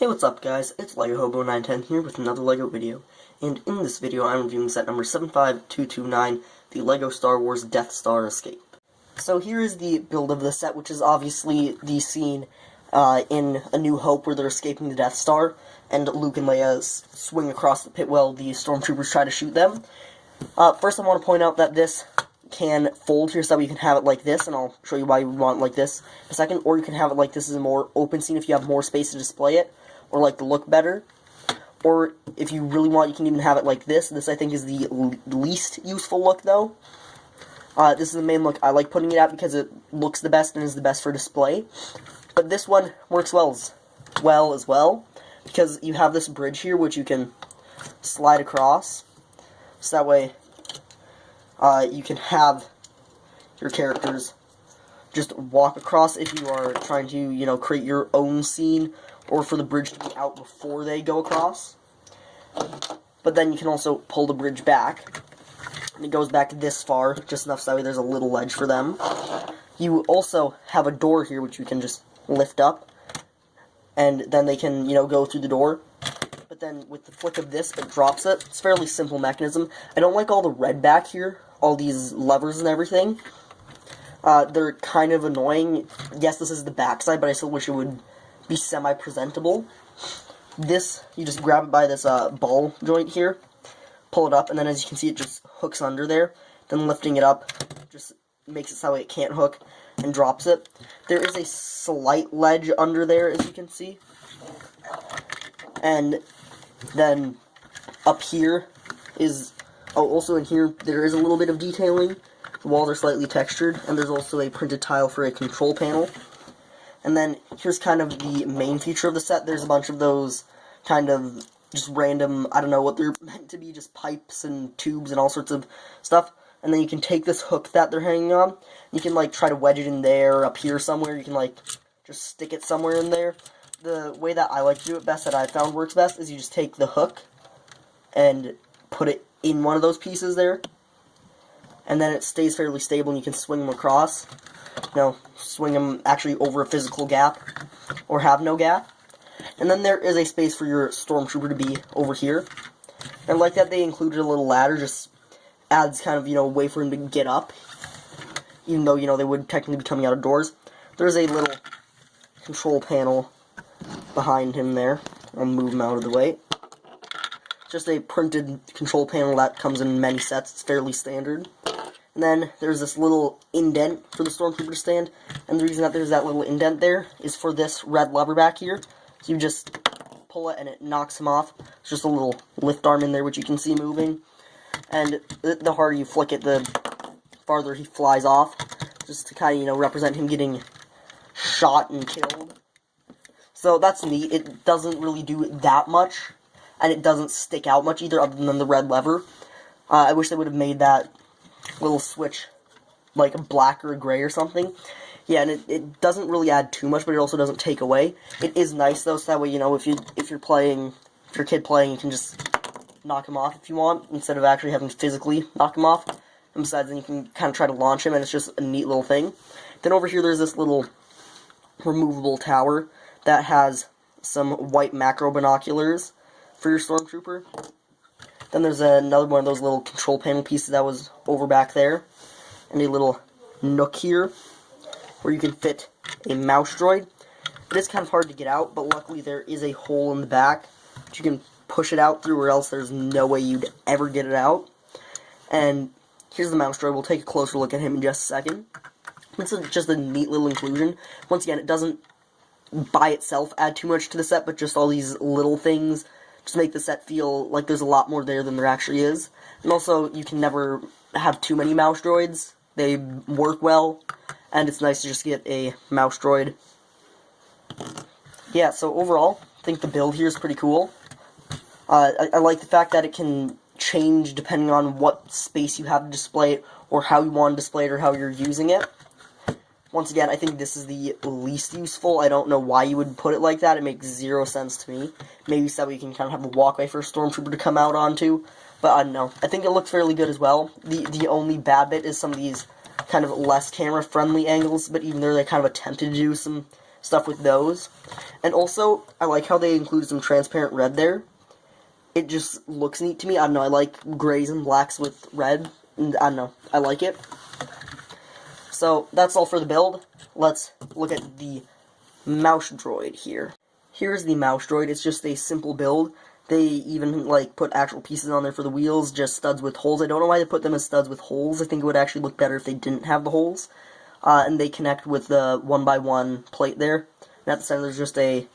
Hey, what's up guys, it's LegoHobo910 here with another LEGO video, and in this video I'm reviewing set number 75229, the LEGO Star Wars Death Star Escape. So here is the build of the set, which is obviously the scene in A New Hope where they're escaping the Death Star, and Luke and Leia swing across the pit while the stormtroopers try to shoot them. First I want to point out that this can fold here so that you can have it like this, and I'll show you why you would want it like this in a second, or you can have it like this as a more open scene if you have more space to display it, or like to look better. Or if you really want, you can even have it like this. This I think is the least useful look though. This is the main look I like putting it at because it looks the best and is the best for display. But this one works well as well because you have this bridge here which you can slide across. So that way you can have your characters just walk across if you are trying to, create your own scene, or for the bridge to be out before they go across. But then you can also pull the bridge back, and it goes back this far, just enough so that way there's a little ledge for them. You also have a door here which you can just lift up, and then they can, go through the door. But then with the flick of this, it drops it. It's a fairly simple mechanism. I don't like all the red back here, all these levers and everything. They're kind of annoying. Yes, this is the backside, but I still wish it would be semi-presentable. This, you just grab it by this ball joint here, pull it up, and then as you can see it just hooks under there. Then lifting it up just makes it so it can't hook and drops it. There is a slight ledge under there, as you can see. And then up here is, also in here there is a little bit of detailing. The walls are slightly textured, and there's also a printed tile for a control panel. And then here's kind of the main feature of the set. There's a bunch of those kind of just random, I don't know what they're meant to be, just pipes and tubes and all sorts of stuff. And then you can take this hook that they're hanging on, you can try to wedge it in there, up here somewhere, you can just stick it somewhere in there. The way that I like to do it best, that I found works best, is you just take the hook and put it in one of those pieces there, and then it stays fairly stable and you can swing them across. Swing them actually over a physical gap, or have no gap. And then there is a space for your stormtrooper to be over here. And like that, they included a little ladder, just adds kind of, a way for him to get up. Even though, they would technically be coming out of doors. There's a little control panel behind him there. I'll move him out of the way. Just a printed control panel that comes in many sets. It's fairly standard. And then there's this little indent for the stormtrooper to stand, and the reason that there's that little indent there is for this red lever back here. So you just pull it and it knocks him off. It's just a little lift arm in there which you can see moving. And the harder you flick it, the farther he flies off, just to kind of, represent him getting shot and killed. So that's neat. It doesn't really do that much, and it doesn't stick out much either, other than the red lever. I wish they would have made that little switch like a black or a gray or something. Yeah, and it doesn't really add too much, but it also doesn't take away. It is nice though, so that way, if your kid playing, you can just knock him off if you want, instead of actually having to physically knock him off. And besides, then you can kind of try to launch him, and it's just a neat little thing. Then over here there's this little removable tower that has some white macro binoculars for your stormtrooper. Then there's another one of those little control panel pieces that was over back there, and a little nook here where you can fit a mouse droid. It is kind of hard to get out, but luckily there is a hole in the back that you can push it out through, or else there's no way you'd ever get it out. And here's the mouse droid. We'll take a closer look at him in just a second. It's just a neat little inclusion. Once again, it doesn't by itself add too much to the set, but just all these little things just make the set feel like there's a lot more there than there actually is. And also, you can never have too many mouse droids. They work well, and it's nice to just get a mouse droid. Yeah, so overall, I think the build here is pretty cool. I like the fact that it can change depending on what space you have to display it, or how you want to display it, or how you're using it. Once again, I think this is the least useful. I don't know why you would put it like that. It makes zero sense to me. Maybe so you can kind of have a walkway for a stormtrooper to come out onto. But I don't know. I think it looks fairly good as well. The only bad bit is some of these kind of less camera-friendly angles. But even there, they kind of attempted to do some stuff with those. And also, I like how they included some transparent red there. It just looks neat to me. I don't know, I like grays and blacks with red, and I don't know, I like it. So, that's all for the build. Let's look at the mouse droid here. Here's the mouse droid. It's just a simple build. They even, like, put actual pieces on there for the wheels, just studs with holes. I don't know why they put them as studs with holes. I think it would actually look better if they didn't have the holes. And they connect with the 1x1 plate there. And at the center there's just a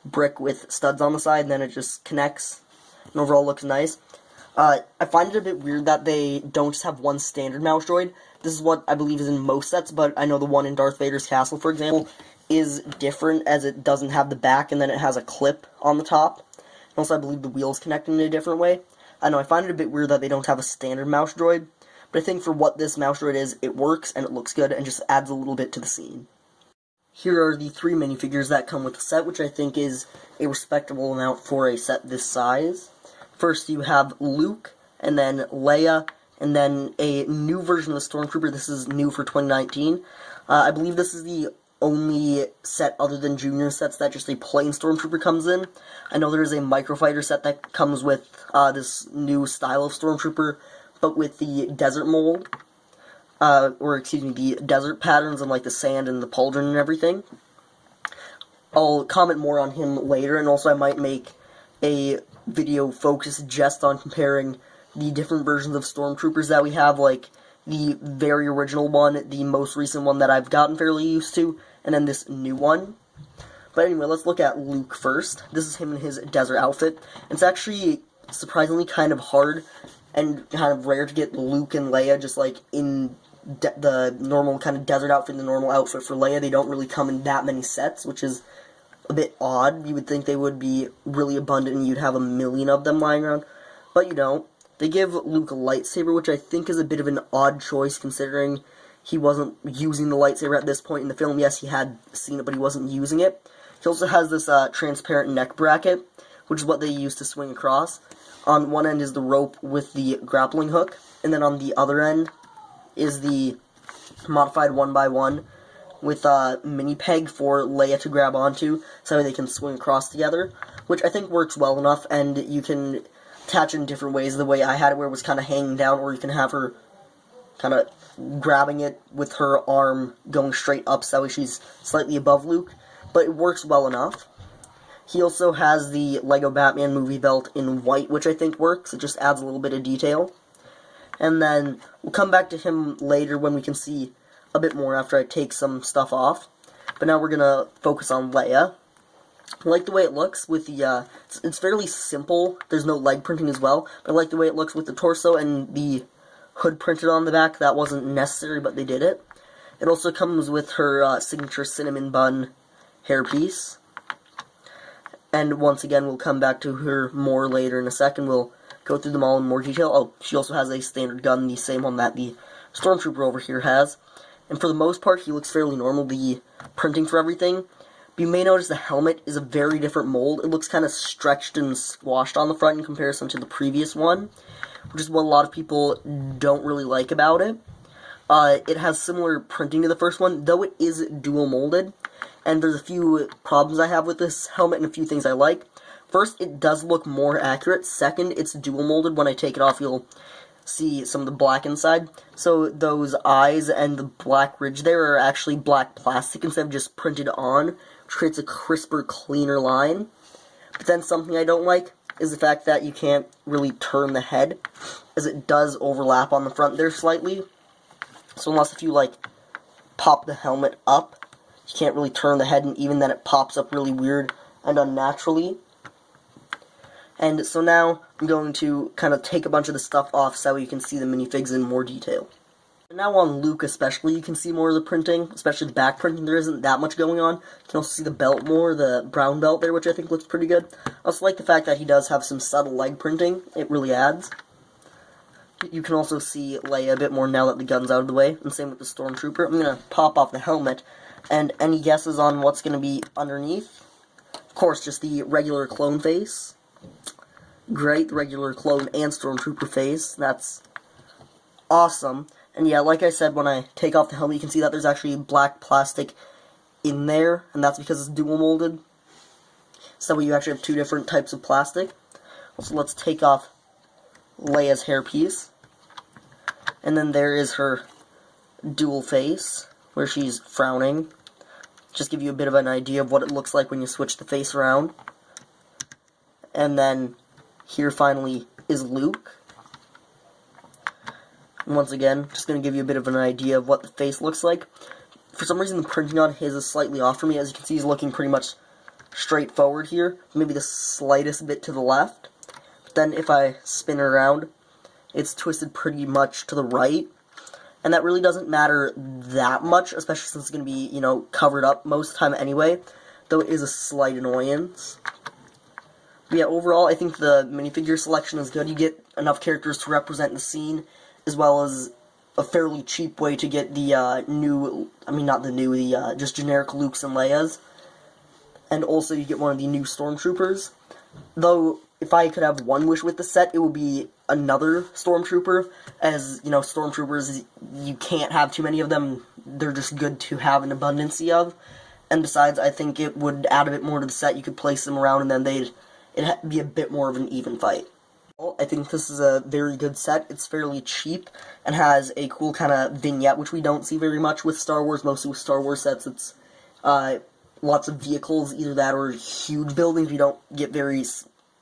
brick with studs on the side, and then it just connects. And overall looks nice. I find it a bit weird that they don't just have one standard mouse droid. This is what I believe is in most sets, but I know the one in Darth Vader's castle, for example, is different, as it doesn't have the back, and then it has a clip on the top. Also, I believe the wheels connect in a different way. I know, I find it a bit weird that they don't have a standard mouse droid, but I think for what this mouse droid is, it works, and it looks good, and just adds a little bit to the scene. Here are the 3 minifigures that come with the set, which I think is a respectable amount for a set this size. First, you have Luke, and then Leia, and then a new version of the Stormtrooper. This is new for 2019. I believe this is the only set other than Junior sets that just a plain Stormtrooper comes in. I know there is a Microfighter set that comes with this new style of Stormtrooper, but with the desert mold. The desert patterns and like the sand and the pauldron and everything. I'll comment more on him later, and also I might make a video focused just on comparing the different versions of Stormtroopers that we have, like the very original one, the most recent one that I've gotten fairly used to, and then this new one. But anyway, let's look at Luke first. This is him in his desert outfit. It's actually surprisingly kind of hard and kind of rare to get Luke and Leia just like in the normal kind of desert outfit, the normal outfit for Leia. They don't really come in that many sets, which is a bit odd. You would think they would be really abundant and you'd have a million of them lying around, but you don't. They give Luke a lightsaber, which I think is a bit of an odd choice considering he wasn't using the lightsaber at this point in the film. Yes, he had seen it, but he wasn't using it. He also has this transparent neck bracket, which is what they use to swing across. On one end is the rope with the grappling hook, and then on the other end is the modified 1x1 with a mini peg for Leia to grab onto, so they can swing across together, which I think works well enough, and you can attach in different ways. The way I had it, where it was kind of hanging down, or you can have her kind of grabbing it with her arm going straight up, so that way she's slightly above Luke, but it works well enough. He also has the Lego Batman movie belt in white, which I think works. It just adds a little bit of detail. And then we'll come back to him later when we can see a bit more after I take some stuff off. But now we're going to focus on Leia. I like the way it looks with the, it's fairly simple. There's no leg printing as well. But I like the way it looks with the torso and the hood printed on the back. That wasn't necessary, but they did it. It also comes with her signature cinnamon bun hairpiece. And once again, we'll come back to her more later in a second. We'll go through them all in more detail. Oh, she also has a standard gun, the same one that the Stormtrooper over here has. And for the most part, he looks fairly normal, the printing for everything. But you may notice the helmet is a very different mold. It looks kind of stretched and squashed on the front in comparison to the previous one, which is what a lot of people don't really like about it. It has similar printing to the first one, though it is dual molded. And there's a few problems I have with this helmet and a few things I like. First, it does look more accurate. Second, it's dual molded. When I take it off, you'll see some of the black inside. So those eyes and the black ridge there are actually black plastic instead of just printed on, which creates a crisper, cleaner line. But then something I don't like is the fact that you can't really turn the head, as it does overlap on the front there slightly. So unless if you, like, pop the helmet up, you can't really turn the head, and even then it pops up really weird and unnaturally. And so now I'm going to kind of take a bunch of the stuff off so you can see the minifigs in more detail. Now on Luke especially, you can see more of the printing, especially the back printing. There isn't that much going on. You can also see the belt more, the brown belt there, which I think looks pretty good. I also like the fact that he does have some subtle leg printing. It really adds. You can also see Leia a bit more now that the gun's out of the way, and same with the Stormtrooper. I'm going to pop off the helmet, and any guesses on what's going to be underneath? Of course, just the regular clone face. Great, the regular clone and Stormtrooper face. That's awesome. And yeah, like I said, when I take off the helmet, you can see that there's actually black plastic in there, and that's because it's dual molded. So you actually have two different types of plastic. So let's take off Leia's hairpiece. And then there is her dual face, where she's frowning. Just give you a bit of an idea of what it looks like when you switch the face around. And then here finally is Luke. And once again, just going to give you a bit of an idea of what the face looks like. For some reason, the printing on his is slightly off for me. As you can see, he's looking pretty much straight forward here. Maybe the slightest bit to the left. But then if I spin it around, it's twisted pretty much to the right. And that really doesn't matter that much, especially since it's going to be, covered up most of the time anyway. Though it is a slight annoyance. But yeah, overall, I think the minifigure selection is good. You get enough characters to represent the scene, as well as a fairly cheap way to get the just generic Lukes and Leias. And also you get one of the new Stormtroopers. Though, if I could have one wish with the set, it would be another Stormtrooper. As, Stormtroopers, you can't have too many of them. They're just good to have an abundance of. And besides, I think it would add a bit more to the set. You could place them around and then it'd be a bit more of an even fight. I think this is a very good set. It's fairly cheap and has a cool kind of vignette, which we don't see very much with Star Wars. Mostly with Star Wars sets, it's lots of vehicles, either that or huge buildings. We don't get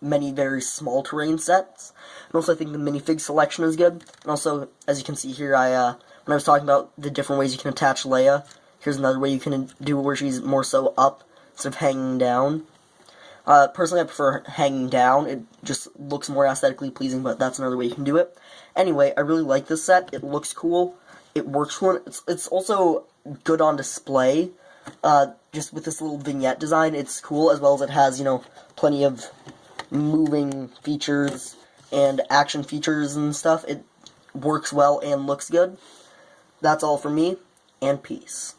many very small terrain sets. And also, I think the minifig selection is good. And also, as you can see here, when I was talking about the different ways you can attach Leia, here's another way you can do it where she's more so up instead of hanging down. Personally, I prefer hanging down. It just looks more aesthetically pleasing, but that's another way you can do it. Anyway, I really like this set. It looks cool. It works for it. It's also good on display. Just with this little vignette design, it's cool, as well as it has, plenty of moving features and action features and stuff. It works well and looks good. That's all for me, and peace.